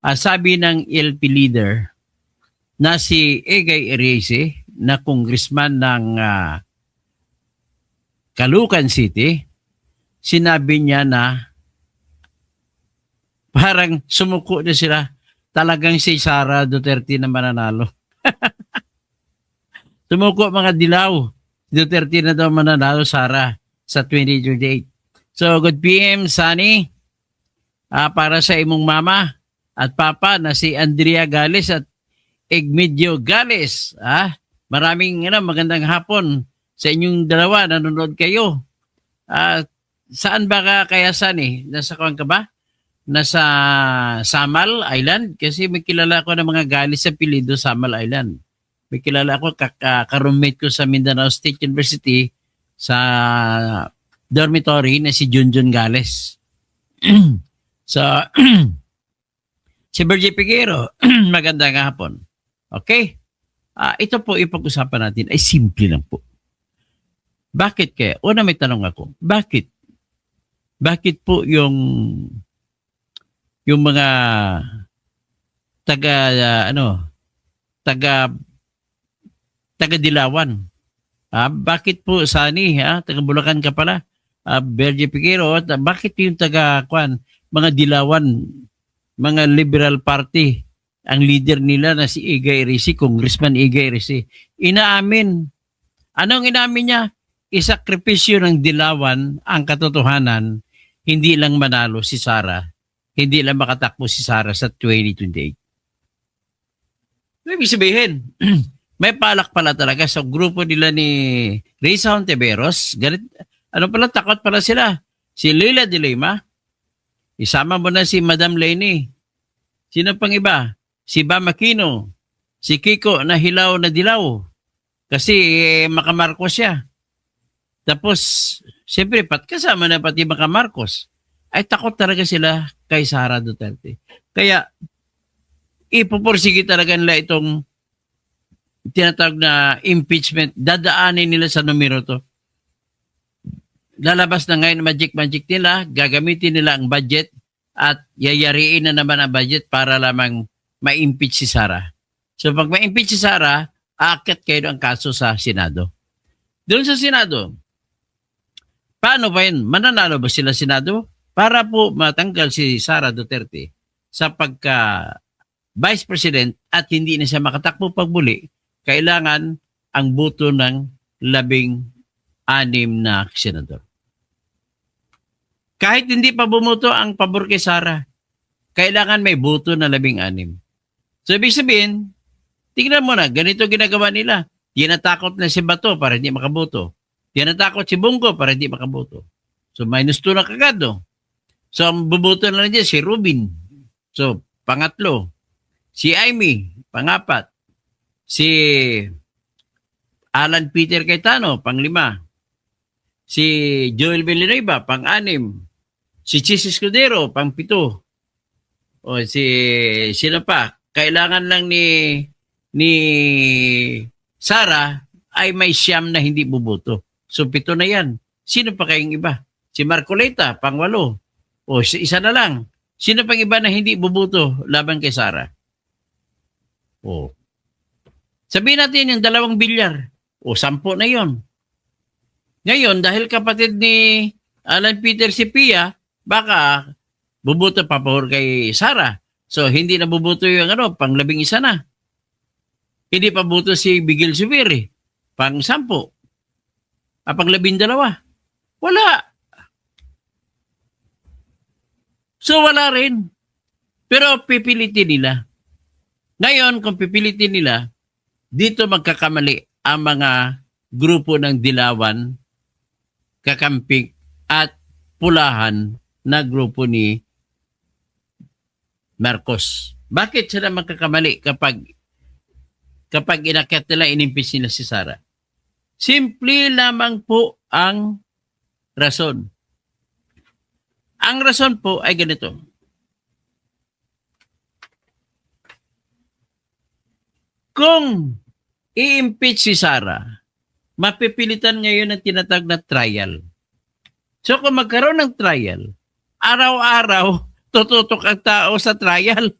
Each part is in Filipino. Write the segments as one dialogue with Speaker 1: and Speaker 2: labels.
Speaker 1: Sabi ng LP leader na si Egay Erese na congressman ng Caloocan City, sinabi niya na parang sumuko na sila. Talagang si Sara Duterte na mananalo. Sumuko mga dilaw. Duterte na daw mananalo, Sara, sa 2028. So, good PM, Sunny. Para sa imong mama at papa na si Andrea Gales at Egmedio Gales. Maraming magandang hapon sa inyong dalawa. Nanonood kayo. Saan ba kaya, Sunny? Nasa kuwan ka ba? Nasa Samal Island? Kasi may kilala ko ng mga Gales sa pilido Samal Island. May kilala ako, ka-roommate ko sa Mindanao State University sa dormitory na si Junjun Gales. So, si Bergie Piguero, magandang hapon. Okay? Ito po ipag-usapan natin ay simple lang po. Bakit kaya? Una may tanong ako. Bakit? Bakit po yung mga taga Dilawan. Bakit po Sani, taga Bulacan ka pala? Bergie Piguero, bakit yung mga Dilawan, mga Liberal Party, ang leader nila na si Egay Erese, Congressman Egay Erese, inaamin. Anong inaamin niya? Isakripisyo ng Dilawan ang katotohanan, hindi lang manalo si Sara, hindi lang makatakbo si Sara sa 2028. Ibig sabihin, may palak pala talaga sa grupo nila ni Risa Hontiveros. Takot pala sila. Si Leila de Lima, isama mo na si Madam Leni. Sino pang iba? Si Bam Aquino, si Kiko na hilaw na dilaw. Kasi Makamarcos siya. Tapos, siyempre, kasama na pati Makamarcos. Ay takot talaga sila kay Sara Duterte. Kaya, ipupursige talaga nila itong tinatawag na impeachment. Dadaanin nila sa numero to. Lalabas na ngayon magic nila, gagamitin nila ang budget at yayariin na naman ang budget para lamang ma-impeach si Sara. So pag ma-impeach si Sara, aakyat kayo ang kaso sa Senado. Doon sa Senado, paano ba yun? Mananalo ba sila Senado? Para po matanggal si Sara Duterte sa pagka Vice President at hindi na siya makatakbo pagbuli, kailangan ang boto ng 16 na senador. Kahit hindi pa bumoto ang pabor kay Sara, kailangan may boto na 16. So, ibig sabihin, tingnan mo na, ganito ginagawa nila. Tinatakot na si Bato para hindi makaboto. Tinatakot si Bongo para hindi makaboto. So, -2 na kagad, no? So, ang buboto na lang dyan, si Rubin. So, pangatlo. Si Amy, pangapat. Si Alan Peter Cayetano, pang-5. Si Joel Villanueva, pang-6. Si Chis Escudero, pang-7. O sino pa? Kailangan lang ni Sara ay may 9 na hindi buboto. So 7 na yan. Sino pa kayong iba? Si Marcoleta, pang-8. O isa na lang. Sino pang iba na hindi buboto laban kay Sara? O sabihin natin yung 2 bilyar. O 10 na yon. Ngayon, dahil kapatid ni Alan Peter si Pia, baka buboto pa pabor kay Sara. So, hindi na buboto yung pang-11 na. Hindi pa buto si Bigil Subiri, pang-10. Pang-12. Wala. So, wala rin. Pero pipilitin nila. Ngayon, kung pipilitin nila, dito magkakamali ang mga grupo ng Dilawan, Kakampik at Pulahan na grupo ni Marcos. Bakit sila magkakamali kapag inakyat nila, inimpeach nila si Sara? Simple lamang po ang rason. Ang rason po ay ganito. Kung i-impeach si Sara, mapipilitan ngayon ang tinatawag na trial. So kung magkaroon ng trial, araw-araw tututok ang tao sa trial.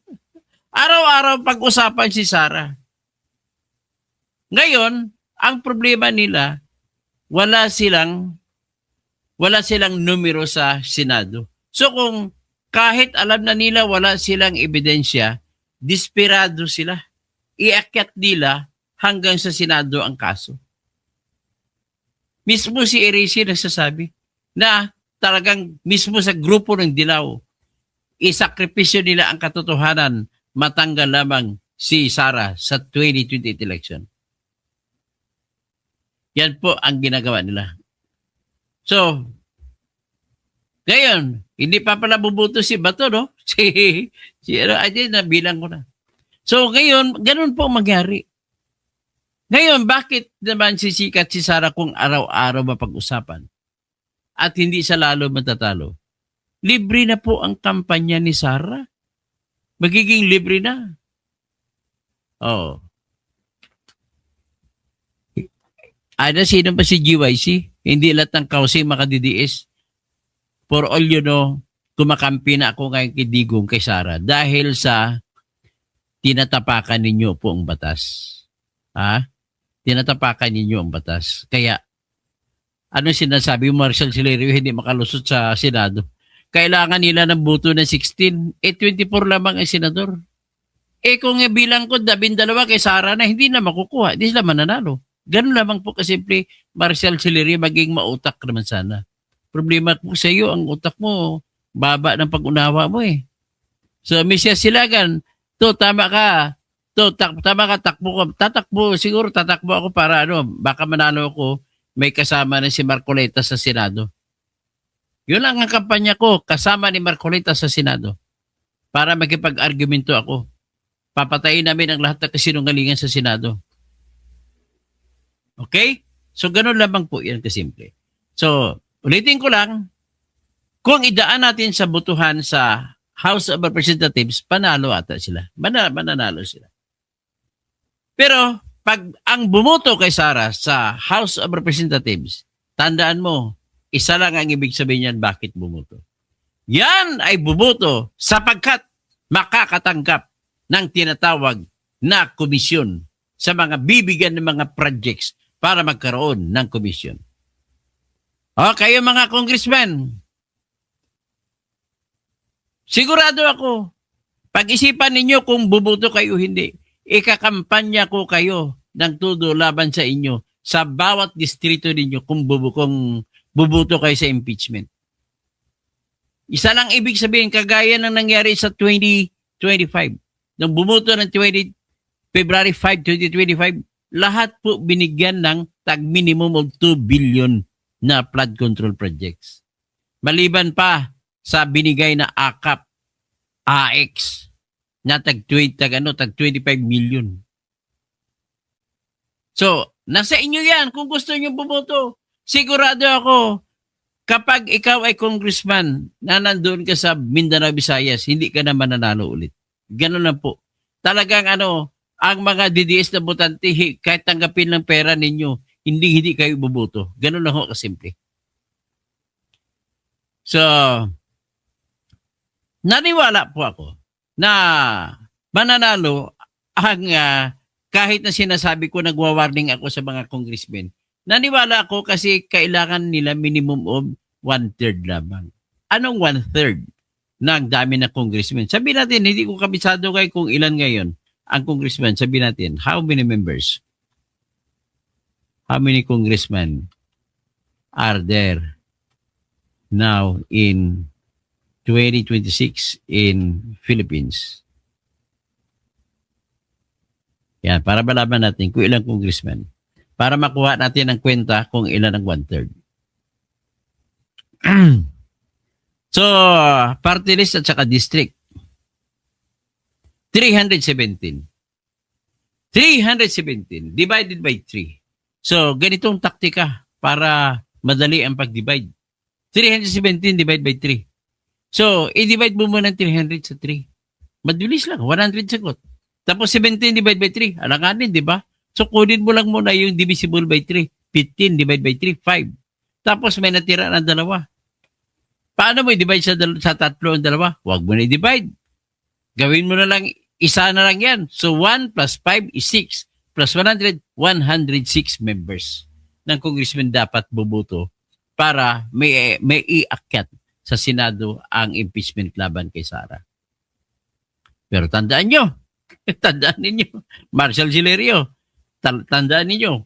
Speaker 1: Araw-araw pag-usapan si Sara. Ngayon, ang problema nila, wala silang numero sa Senado. So kung kahit alam na nila wala silang ebidensya, desperado sila. Iakyat nila hanggang sa Senado ang kaso. Mismo si Erisi nagsasabi na talagang mismo sa grupo ng Dilaw, isakripisyo nila ang katotohanan, matanggal lamang si Sara sa 2028 election. Yan po ang ginagawa nila. So, ngayon, hindi pa pala bubuto si Bato, no? Ay, nabilang ko na. So, ngayon, ganun po mangyari. Ngayon, bakit naman sisikat si Sara kung araw-araw mapag-usapan? At hindi siya lalo matatalo? Libre na po ang kampanya ni Sara. Magiging libre na. Oh. Ada sino pa si GYC? Hindi lahat ng kausing makadidiis. For all you know, kumakampi na ako ngayon kay Digong kay Sara dahil sa tinatapakan ninyo po ang batas. Ha? Tinatapakan ninyo ang batas. Kaya, ano sinasabi mo, Marshall Silerio, hindi makalusot sa Senado? Kailangan nila ng boto na 16. 24 lamang ang senador. Kung bilang ko, 12 kay Sara na, hindi na makukuha. Hindi sila mananalo. Ganun lamang po kasimple, Marshall Silerio, maging mautak naman sana. Problema po sa iyo, ang utak mo, baba ng pag-unawa mo eh. So, Mrs. Silagan, tama ka. Tama ka, tatakbo, siguro tatakbo ako para baka manalo ako, may kasama na si Marcoleta sa Senado. Yun lang ang kampanya ko, kasama ni Marcoleta sa Senado. Para makipag-argumento ako. Papatayin namin ang lahat ng kasinungalingan sa Senado. Okay? So, ganun lamang po yan kasimple. So, ulitin ko lang, kung idaan natin sa botohan sa House of Representatives, panalo ata sila. Mananalo sila. Pero, pag ang bumoto kay Sara sa House of Representatives, tandaan mo, isa lang ang ibig sabihin niyan bakit bumoto. Yan ay bumoto sapagkat makakatanggap ng tinatawag na komisyon sa mga bibigyan ng mga projects para magkaroon ng komisyon. O, kayo mga congressmen, sigurado ako, pag-isipan ninyo kung bubuto kayo hindi, ikakampanya ko kayo ng todo laban sa inyo sa bawat distrito ninyo kung bubuto kayo sa impeachment. Isa lang ibig sabihin, kagaya ng nangyari sa 2025. Nung bumoto ng February 5, 2025, lahat po binigyan ng tag-minimum of 2 billion na flood control projects. Maliban pa sa binigay na AKAP, AX, na tag-25 million. So, nasa inyo yan kung gusto nyo bumoto. Sigurado ako, kapag ikaw ay congressman na nandun ka sa Mindanao, Visayas, hindi ka na mananalo ulit. Ganun lang po. Talagang ang mga DDS na botante, kahit tanggapin ng pera ninyo, hindi kayo buboto. Ganun lang ho kasimple. So, naniwala po ako na mananalo ang kahit na sinasabi ko nagwa-warning ako sa mga congressmen. Naniwala ako kasi kailangan nila minimum of 1/3 lamang. Anong 1/3 ng dami na congressmen? Sabi natin, hindi ko kabisado kayo kung ilan ngayon ang congressman. Sabi natin, how many members? How many congressmen are there now in 2026 in Philippines? Yan, para malaman natin kung ilang congressmen. Para makuha natin ang kwenta kung ilan ang 1/3. So, party list at saka district. 317. 317 divided by 3. So, ganitong taktika para madali ang pag-divide. 317 divided by 3. So, i-divide mo muna ng 300 sa 3. Mabilis lang, 100 sagot. Tapos 17 divided by 3, alanganin, di ba? So, kunin mo lang muna yung divisible by 3. 15 divided by 3, 5. Tapos may natira ng dalawa. Paano mo i-divide sa tatlo ang dalawa? Huwag mo na i-divide. Gawin mo na lang isa na lang yan. So 1 plus 5 is 6 plus 100, 106 members ng congressman dapat bubuto para may iakyat sa Senado ang impeachment laban kay Sara. Pero tandaan nyo, tandaan ninyo, Marshall Silerio, tandaan ninyo,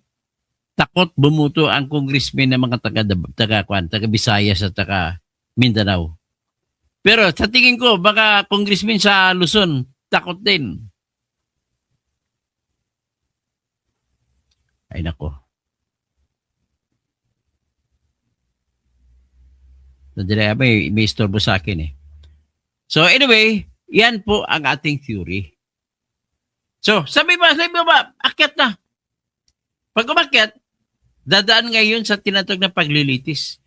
Speaker 1: takot bumuto ang congressman ng mga taga Visayas at taga Mindanao. Pero sa tingin ko, baka congressman sa Luzon, takot din. Ay nako. May istorbo sa akin eh. So anyway, yan po ang ating theory. So, sabi ba, akyat na. Pag umakyat, dadaan ngayon sa tinatawag na paglilitis.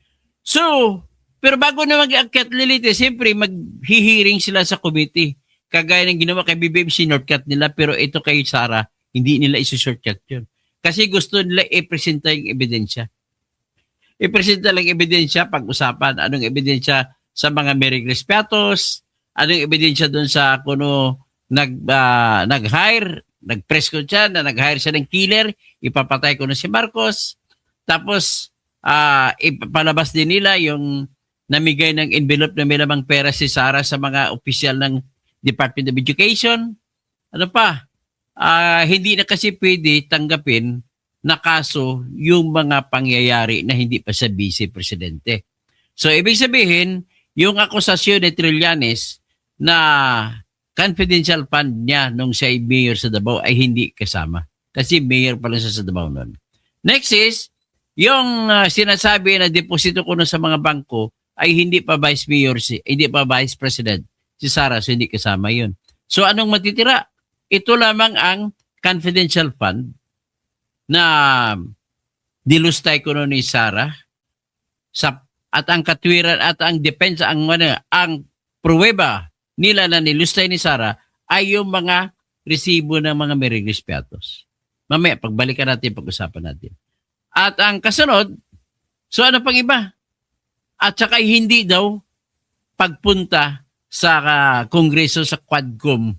Speaker 1: So, pero bago na mag-akyat lilitis, siyempre maghihiring sila sa committee. Kagaya ng ginawa kay BBM, sinortcut nila, pero ito kay Sara, hindi nila isi-shortcut yun. Kasi gusto nila i-presenta yung ebidensya. I-presenta lang ebidensya, pag-usapan. Anong ebidensya sa mga Merigles Piatos? Anong ebidensya doon sa kuno nag-hire, nag-press ko siya na nag-hire siya ng killer, ipapatay ko na si Marcos. Tapos, ipapalabas din nila yung namigay ng envelope na may lamang pera si Sara sa mga opisyal ng Department of Education. Ano pa? Hindi na kasi pwede tanggapin na kaso yung mga pangyayari na hindi pa sa vice presidente. So, ibig sabihin, yung akusasyon ni Trillanes na confidential fund niya nung siya ay mayor sa Davao ay hindi kasama. Kasi mayor pa lang siya sa Davao noon. Next is, yung sinasabi na deposito ko na sa mga bangko ay hindi pa vice mayor, hindi pa vice president si Sara, so hindi kasama yun. So, anong matitira? Ito lamang ang confidential fund na dilustay ko ni Sara at ang katwiran at ang depensa ang pruweba nila na nilustay ni Sara ay yung mga resibo ng mga Merigles Piatos. Mamaya pagbalikan natin, pag-usapan natin. At ang kasunod, so ano pang iba? At saka hindi daw pagpunta sa kongreso sa Quadcom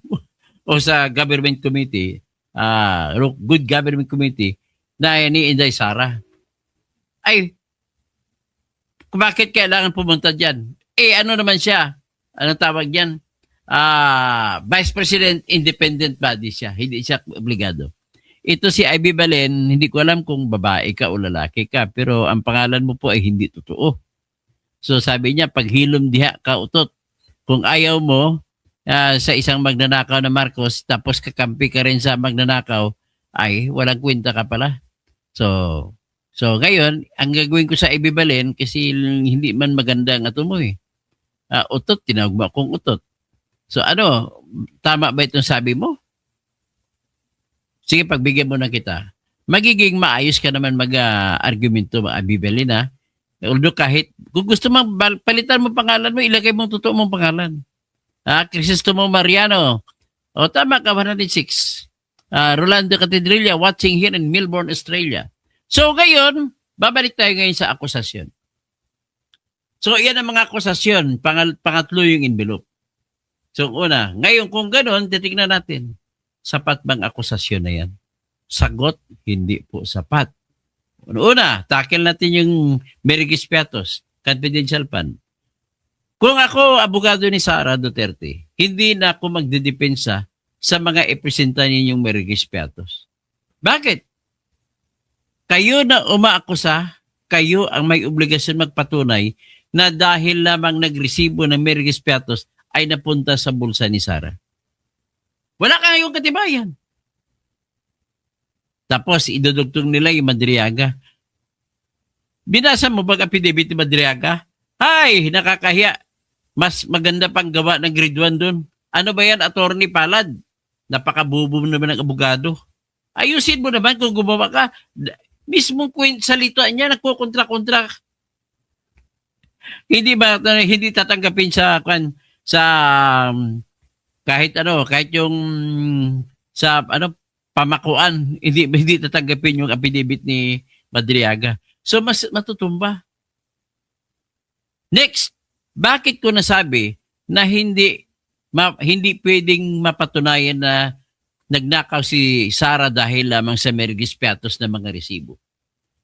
Speaker 1: o sa government committee, good government committee na ni Inday Sara. Ay, bakit kailangan pumunta dyan? Ano naman siya? Ano tawag dyan? Vice President Independent Body siya. Hindi siya obligado. Ito si Ivy Balen, hindi ko alam kung babae ka o lalaki ka, pero ang pangalan mo po ay hindi totoo. So sabi niya, paghilom diha ka utot. Kung ayaw mo, sa isang magnanakaw na Marcos, tapos kakampi ka rin sa magnanakaw, ay walang kwenta ka pala. So ngayon, ang gagawin ko sa ibibalen, kasi hindi man maganda ang ato mo eh. Utot, tinawag mo akong utot. So tama ba itong sabi mo? Sige, pagbigyan mo na kita. Magiging maayos ka naman mag-argumento, ibibalen ha. Although kahit, kung gusto mo, palitan mo pangalan mo, ilagay mo totoo mong pangalan. Crisostomo Mariano. O tama ka, 106. Rolando Catedrilla watching here in Melbourne, Australia. So ngayon, babalik tayo ngayon sa akusasyon. So yan ang mga akusasyon. Pangatlo yung envelope. So una, ngayon kung gano'n, titignan natin. Sapat bang akusasyon na yan? Sagot, hindi po sapat. Una, tackle natin yung Merigles Piatos, confidential fund. Kung ako, abogado ni Sara Duterte, hindi na ako magdedepensa sa mga ipresenta ninyong Merigles Piatos. Bakit? Kayo na umaakusa, kayo ang may obligasyon magpatunay na dahil lamang nagresibo ng Merigles Piatos ay napunta sa bulsa ni Sara. Wala kayong katibayan. Tapos, idudugtong nila yung Madriaga. Binasa mo ba affidavit ni Madriaga? Ay, nakakahiya. Mas maganda pang gawa ng grade 1 doon. Ano ba yan, Attorney Palad? Napakabubo naman ng abogado. Ayusin mo naman kung gumawa ka. Mismong salita niya, nagkukontra-kontra. Hindi tatanggapin kahit yung sa pamakuan, hindi tatanggapin yung affidavit ni Madriaga. So mas matutumba. Next, bakit ko nasabi na hindi hindi pwedeng mapatunayan na nagnakaw si Sarah dahil lamang sa Mergis Piatos na mga resibo.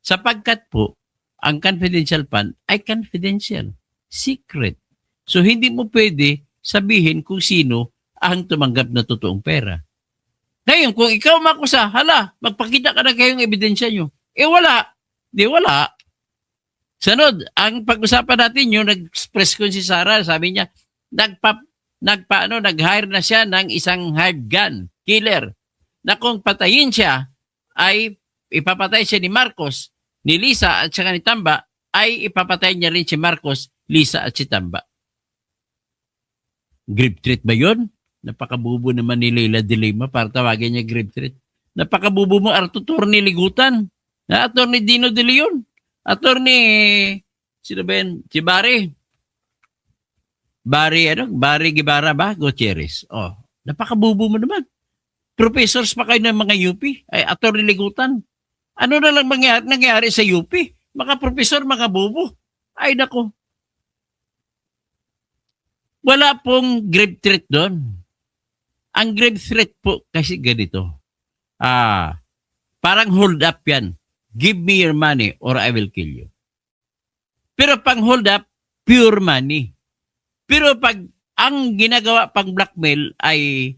Speaker 1: Sapagkat po, ang confidential fund ay confidential, secret. So hindi mo pwede sabihin kung sino ang tumanggap na totoong pera. Ngayon, kung ikaw makusa, hala, magpakita ka na kayong ebidensya nyo. Eh wala. Di wala. Sunod, ang pag-usapan natin yung nag-express ko si Sarah, sabi niya, nag-hire na siya ng isang hired gun killer na kung patayin siya ay ipapatay siya ni Marcos, ni Lisa at saka ni Tamba, ay ipapatay niya rin si Marcos, Lisa at si Tamba. Grave threat ba yun? Napakabubo naman ni Leila de Lima para tawagin niya grave threat. Napakabubo mo, Atty. Ligutan. Na Atty. Dino de Leon. Atty. Sino ba yan? Si Barry. Barry Guevara ba? Gutierrez. Oh, napakabubo mo naman. Professors pa kayo ng mga UP. Ay, Atty. Ligutan. Ano na lang nangyari sa UP? Mga professor, mga bobo. Ay, nako. Wala pong grave threat doon. Ang grave threat po kasi ganito. Parang hold up yan. Give me your money or I will kill you. Pero pang hold up, pure money. Pero pag ang ginagawa pang blackmail ay